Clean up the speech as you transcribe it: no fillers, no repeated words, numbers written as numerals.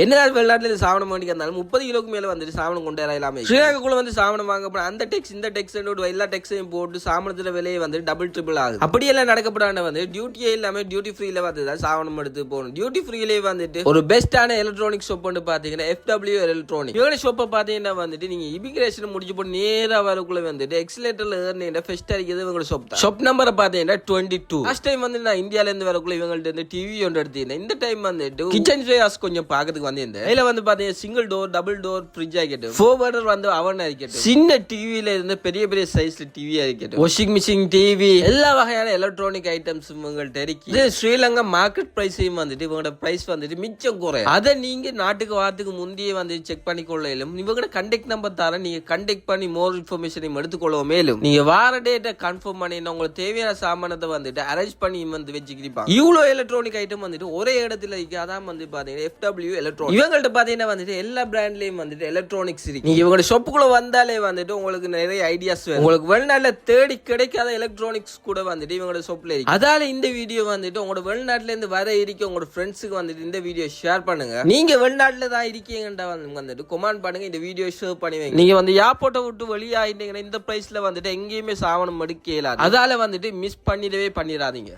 என்னதான் வெளிநாட்டுல சாவணம் வேண்டிக்க இருந்தாலும் 30 கிலோக்கு மேல வந்துட்டு சாவணம் கொண்டு வரலாமே. ஸ்ரீலங்காக்குள்ள வந்து சாவணம் வாங்க போனா அந்த டெக்ஸ் இந்த டெக்ஸ் எல்லா டெக்ஸையும் போட்டு சாமணத்துல விலையை வந்து டபுள் ட்ரிபிள் ஆகுது. அப்படியெல்லாம் நடக்கப்படாத வந்து டியூட்டியே இல்லாம டியூட்டி ஃப்ரீல வந்து தான் சாவணம் எடுத்து போகணும். டியூட்டி ஃப்ரீலே வந்துட்டு ஒரு பெஸ்டான எலக்ட்ரானிக் ஷாப் வந்து பாத்தீங்கன்னா FW எலக்ட்ரானிக். இவங்க ஷாப்பை பாத்தீங்கன்னா வந்துட்டு நீங்க இமிகிரேஷன் முடிச்சு போட்டு நேரா வரக்குள்ள வந்துட்டு எக்ஸலேட்டர்ல ஏறின ஃபர்ஸ்ட் அடிக்கிறது இவங்க ஷாப் தான். ஷாப் நம்பரை பாத்தீங்கன்னா 22. லாஸ்ட் டைம் வந்து நான் இந்தியால இருந்து வரக்குள்ள இவங்கள்ட்ட இருந்து டிவி ஒன்று எடுத்தேன். இந்த டைம் வந்துட்டு கிச்சன் ஸ்பேஸ் கொஞ்சம் பாக்கிறதுக்கு வந்திருந்தேன். இதுல வந்து பாத்தீங்கன்னா single door double door fridge ஆகிட்டு ஃபோர்வர்டர் வந்து அவன் ஆகிட்டு சின்ன டிவில இருந்து பெரிய பெரிய சைஸ்ல டிவி ஆகிட்டு வாஷிங் மிஷின் டிவி எல்லா வகையான எலக்ட்ரானிக் ஐட்டம்ஸ் உங்கள்ட்ட இருக்கு. இது ஸ்ரீலங்கா மார்க்கெட் பிரைஸையும் வந்துட்டு இவங்களோட பிரைஸ் வந்துட்டு மிச்சம் குறையும். அதை நீங்க நாட்டுக்கு வாரத்துக்கு முந்தையே வந்து செக் பண்ணிக்கொள்ளும். இவங்களோட கண்டெக்ட் நம்பர் தர நீங்க கண்டெக்ட் பண்ணி மோர் இன்ஃபர்மேஷனையும் எடுத்துக்கொள்ளவும். மேலும் நீங்க வார டேட்டை கன்ஃபார்ம் பண்ணி உங்களுக்கு தேவையான சாமானத்தை வந்துட்டு அரேஞ்ச் பண்ணி வந்து வச்சுக்கிட்டு இவ்வளவு எலக்ட்ரானிக் ஐட்டம் வந்துட்டு ஒரே இடத்துல இருக்கு. அதான் வந்து பாத்தீங்கன்னா FW எலக்ட்ரானிக். இவங்கள்ட்ட பாத்தீங்கன்னா வந்துட்டு எல்லா பிராண்ட்லயும் வந்துட்டு எலக்ட்ரானிக்ஸ் இருக்கு. நீங்க இவங்களோட ஷாப்புக்குள்ள வந்தாலே வந்துட்டு உங்களுக்கு நிறைய ஐடியாஸ் வரும். உங்களுக்கு வெளிநாட்டுல தேடி கிடைக்காத எலக்ட்ரானிக்ஸ் கூட வந்துட்டு இவங்களோட ஷாப்ல இருக்கு. அதால இந்த வீடியோ வந்துட்டு உங்களோட வெளிநாட்டுல இருந்து வர இருக்க உங்களோட ஃப்ரெண்ட்ஸுக்கு வந்துட்டு இந்த வீடியோ ஷேர் பண்ணுங்க. நீங்க வெளிநாட்டுல தான் இருக்கீங்கன்றா வந்துட்டு கமெண்ட் பண்ணுங்க. இந்த வீடியோ ஷேர் பண்ணி வைங்க. நீங்க வந்து ஏர்போர்ட்டை விட்டு வெளியாயிட்டீங்கன்னா இந்த பிரைஸ்ல வந்துட்டு எங்கேயுமே சாவனம் எடுக்க இயலாது. அதால வந்துட்டு மிஸ் பண்ணிடவே பண்ணிடாதீங்க.